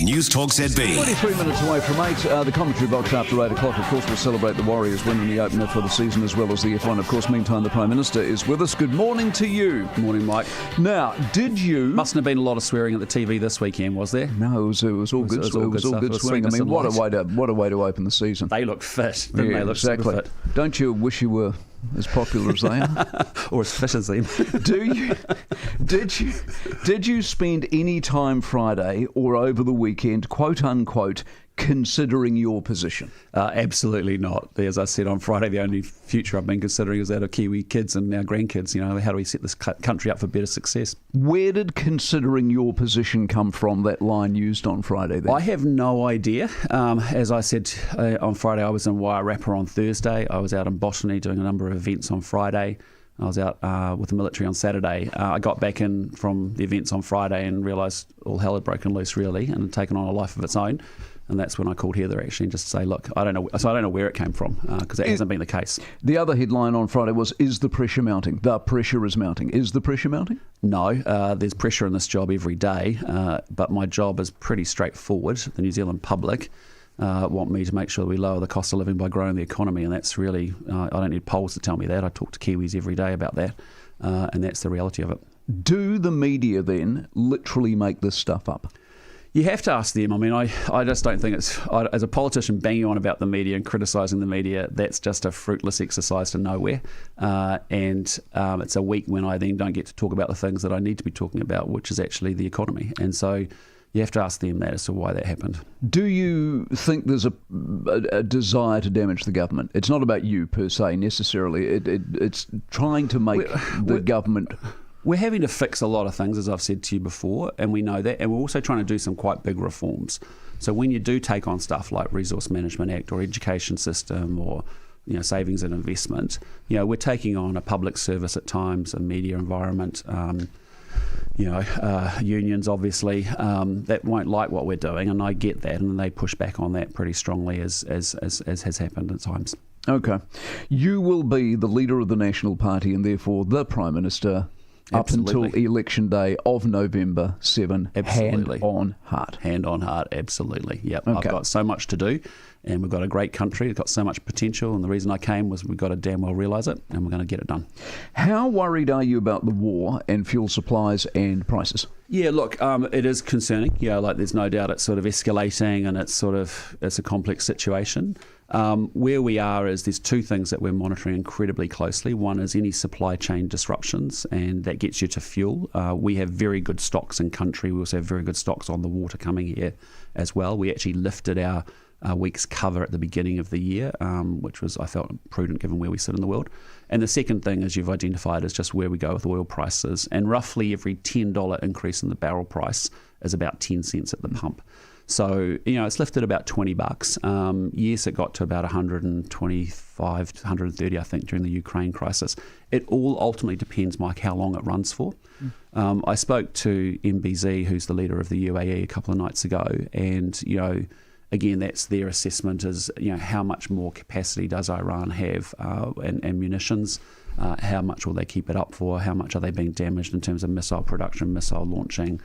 Newstalk ZB. 23 minutes away from 8. The commentary box after 8 o'clock. Of course, we'll celebrate the Warriors winning the opener for the season as well as the F1. Of course, meantime, the Prime Minister is with us. Good morning to you. Good morning, Mike. Now, did you... Mustn't have been a lot of swearing at the TV this weekend, was there? No, it was all good. It was all good swearing. I mean, what a way to open the season. They look fit, didn't they? Look exactly. super fit. Don't you wish you were as popular as they are? Or as fit as them. Did you spend any time Friday or over the weekend, quote unquote, considering your position? Absolutely not. As I said on Friday, the only future I've been considering is that of Kiwi kids and our grandkids. You know, how do we set this country up for better success? Where did considering your position come from, that line used on Friday then? I have no idea. As I said on Friday, I was in Wairarapa on Thursday. I was out in Botany doing a number of events on Friday. I was out with the military on Saturday. I got back in from the events on Friday and realised all hell had broken loose, really, and had taken on a life of its own. And that's when I called Heather, actually, just to say, look, I don't know where it came from, because that hasn't been the case. The other headline on Friday was, is the pressure mounting? The pressure is mounting. Is the pressure mounting? No, there's pressure in this job every day, but my job is pretty straightforward. The New Zealand public want me to make sure we lower the cost of living by growing the economy, and that's really, I don't need polls to tell me that. I talk to Kiwis every day about that, and that's the reality of it. Do the media then literally make this stuff up? You have to ask them. I mean, I just don't think it's... as a politician banging on about the media and criticising the media, that's just a fruitless exercise to nowhere. And it's a week when I then don't get to talk about the things that I need to be talking about, which is actually the economy. And so you have to ask them that as to why that happened. Do you think there's a desire to damage the government? It's not about you per se necessarily. It's trying to make the government... We're having to fix a lot of things, as I've said to you before, and we know that. And we're also trying to do some quite big reforms. So when you do take on stuff like Resource Management Act or education system or savings and investment, we're taking on a public service at times, a media environment, unions obviously that won't like what we're doing, and I get that, and they push back on that pretty strongly, as has happened at times. Okay, you will be the leader of the National Party and therefore the Prime Minister. Absolutely. Up until election day of November 7. Absolutely. Hand on heart. Hand on heart, absolutely. Yep. Okay. I've got so much to do, and we've got a great country. We've got so much potential, and the reason I came was we've got to damn well realise it, and we're going to get it done. How worried are you about the war and fuel supplies and prices? Yeah, look, it is concerning. There's no doubt it's sort of escalating, and it's a complex situation. Where we are is there's two things that we're monitoring incredibly closely. One is any supply chain disruptions, and that gets you to fuel. We have very good stocks in country. We also have very good stocks on the water coming here as well. We actually lifted our week's cover at the beginning of the year, which was, I felt, prudent given where we sit in the world. And the second thing, as you've identified, is just where we go with oil prices. And roughly every $10 increase in the barrel price is about 10 cents at the pump. So, it's lifted about $20. Yes, it got to about 125 to 130, I think, during the Ukraine crisis. It all ultimately depends, Mike, how long it runs for. I spoke to MBZ, who's the leader of the UAE, a couple of nights ago, and, again, that's their assessment is, how much more capacity does Iran have and munitions? How much will they keep it up for? How much are they being damaged in terms of missile production, missile launching,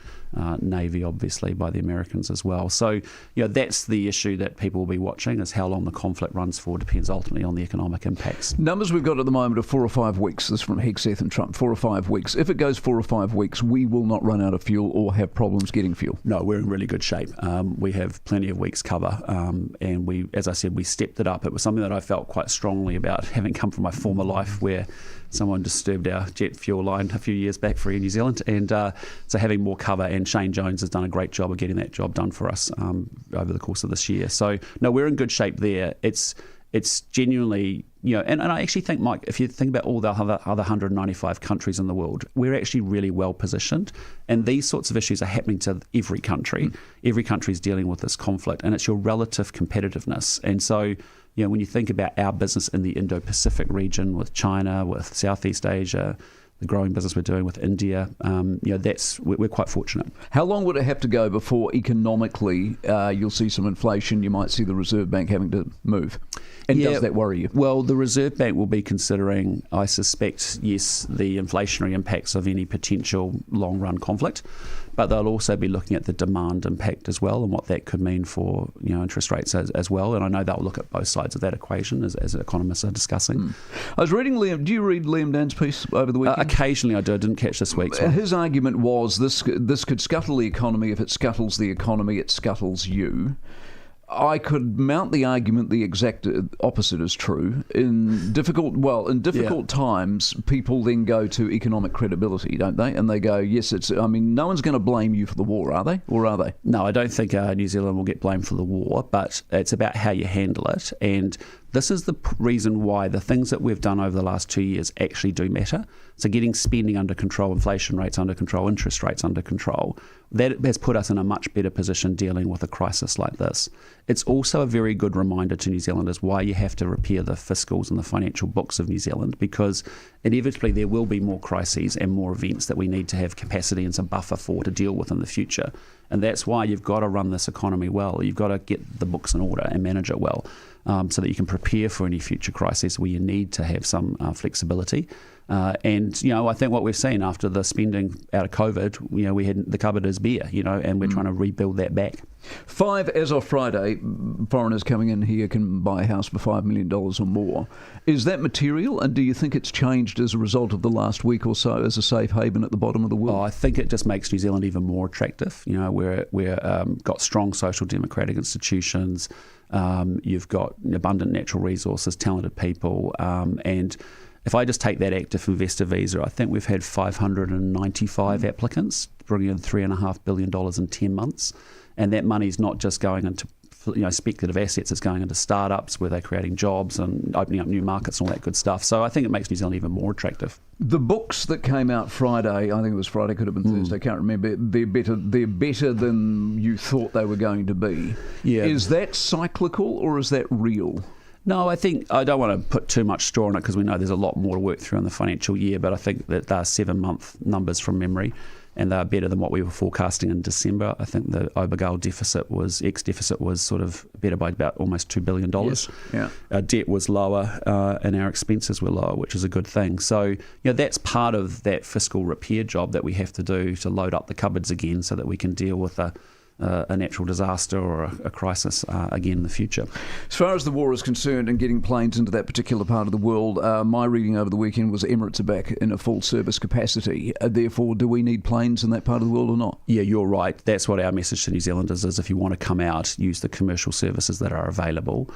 Navy, obviously, by the Americans as well. So, that's the issue that people will be watching, is how long the conflict runs for depends ultimately on the economic impacts. Numbers we've got at the moment are 4 or 5 weeks. This is from Hegseth and Trump, 4 or 5 weeks. If it goes 4 or 5 weeks, we will not run out of fuel or have problems getting fuel. No, we're in really good shape. We have plenty of weeks cover, and we, as I said, we stepped it up. It was something that I felt quite strongly about, having come from my former life where someone disturbed our jet fuel line a few years back for Air New Zealand, and so having more cover, and Shane Jones has done a great job of getting that job done for us over the course of this year. So no, we're in good shape there. It's genuinely, and I actually think, Mike, if you think about all the other 195 countries in the world, we're actually really well positioned, and these sorts of issues are happening to every country. Every country is dealing with this conflict, and it's your relative competitiveness. And so, when you think about our business in the Indo-Pacific region with China, with Southeast Asia, the growing business we're doing with India, we're quite fortunate. How long would it have to go before economically you'll see some inflation, you might see the Reserve Bank having to move? And does that worry you? Well, the Reserve Bank will be considering, I suspect, yes, the inflationary impacts of any potential long-run conflict. but they'll also be looking at the demand impact as well and what that could mean for interest rates as well. And I know they'll look at both sides of that equation as economists are discussing. I was reading Liam. Do you read Liam Dan's piece over the weekend? Occasionally I do. I didn't catch this week. So. His argument was this could scuttle the economy. If it scuttles the economy, it scuttles you. I could mount the argument the exact opposite is true. In difficult times, people then go to economic credibility, don't they? And they go, yes, no one's going to blame you for the war, are they? Or are they? No, I don't think New Zealand will get blamed for the war, but it's about how you handle it. And this is the reason why the things that we've done over the last 2 years actually do matter. So getting spending under control, inflation rates under control, interest rates under control, that has put us in a much better position dealing with a crisis like this. It's also a very good reminder to New Zealanders why you have to repair the fiscals and the financial books of New Zealand, because inevitably there will be more crises and more events that we need to have capacity and some buffer for to deal with in the future. And that's why you've got to run this economy well. You've got to get the books in order and manage it well, so that you can prepare for any future crises where you need to have some flexibility. And I think what we've seen after the spending out of COVID, we had the cupboard is bare, and we're trying to rebuild that back. 5 as of Friday, foreigners coming in here can buy a house for $5 million or more. Is that material, and do you think it's changed as a result of the last week or so as a safe haven at the bottom of the world? I think it just makes New Zealand even more attractive. We're got strong social democratic institutions. You've got abundant natural resources, talented people, and if I just take that active investor visa, I think we've had 595 applicants, bringing in $3.5 billion in 10 months. And that money's not just going into speculative assets, it's going into startups where they're creating jobs and opening up new markets and all that good stuff. So I think it makes New Zealand even more attractive. The books that came out Friday, I think it was Friday, could have been Thursday, I can't remember, they're better than you thought they were going to be. Yeah. Is that cyclical or is that real? No, I think I don't want to put too much straw on it because we know there's a lot more to work through in the financial year, but I think that they're 7-month numbers from memory and they're better than what we were forecasting in December. I think the Obergall ex-deficit was sort of better by about almost $2 billion. Yes. Yeah. Our debt was lower and our expenses were lower, which is a good thing. So that's part of that fiscal repair job that we have to do to load up the cupboards again so that we can deal with a natural disaster or a crisis again in the future. As far as the war is concerned and getting planes into that particular part of the world, my reading over the weekend was Emirates are back in a full service capacity. Therefore, do we need planes in that part of the world or not? Yeah, you're right. That's what our message to New Zealanders is. If you want to come out, use the commercial services that are available.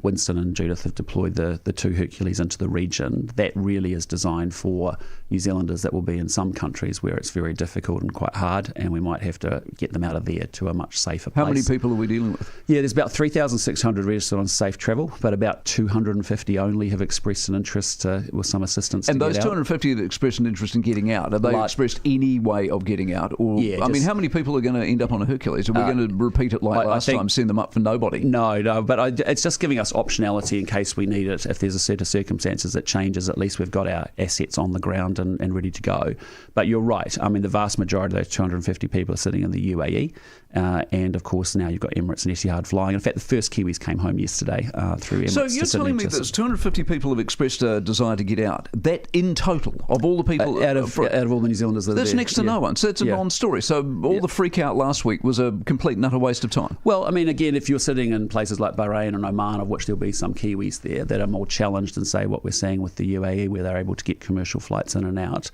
Winston and Judith have deployed the 2 Hercules into the region. That really is designed for New Zealanders that will be in some countries where it's very difficult and quite hard, and we might have to get them out of there to a much safer place. How many people are we dealing with? Yeah, there's about 3,600 registered on safe travel, but about 250 only have expressed an interest with some assistance and to those get 250 that expressed an interest in getting out, have they expressed any way of getting out? Or how many people are going to end up on a Hercules? Are we going to repeat it like last time, send them up for nobody? No, but it's just giving us optionality in case we need it. If there's a set of circumstances that changes, at least we've got our assets on the ground and ready to go. But you're right. I mean, the vast majority of those 250 people are sitting in the UAE. And of course, now you've got Emirates and Etihad flying. In fact, the first Kiwis came home yesterday through Emirates. So you're telling me that 250 people have expressed a desire to get out. That in total, of all the people... out of all the New Zealanders that are there. That's next to no one. So it's a non-story. So all the freak out last week was a complete and utter waste of time. Well, I mean, again, if you're sitting in places like Bahrain and Oman, of which there'll be some Kiwis there that are more challenged than, say, what we're seeing with the UAE, where they're able to get commercial flights in and out.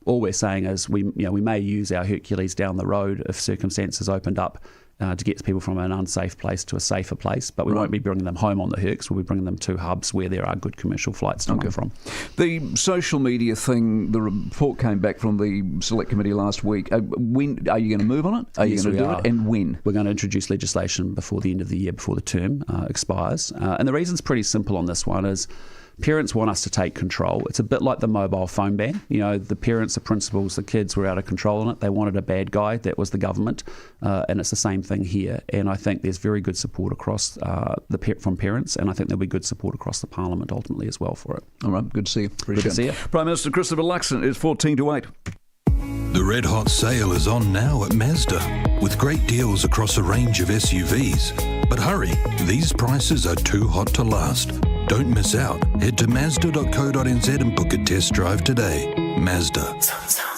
All we're saying is we may use our Hercules down the road if circumstances opened up to get people from an unsafe place to a safer place, but we won't be bringing them home on the Hercs. We'll be bringing them to hubs where there are good commercial flights to come from. The social media thing, the report came back from the Select Committee last week. When are you going to move on it? Are you going to do it? And when? We're going to introduce legislation before the end of the year, before the term expires. And the reason's pretty simple on this one is parents want us to take control. It's a bit like the mobile phone ban. The parents, the principals, the kids were out of control on it. They wanted a bad guy. That was the government. And it's the same thing here. And I think there's very good support across from parents, and I think there'll be good support across the Parliament ultimately as well for it. All right, good to see you. Good to see you. Prime Minister Christopher Luxon is 14 to 8. The Red Hot sale is on now at Mazda, with great deals across a range of SUVs. But hurry, these prices are too hot to last. Don't miss out. Head to Mazda.co.nz and book a test drive today. Mazda.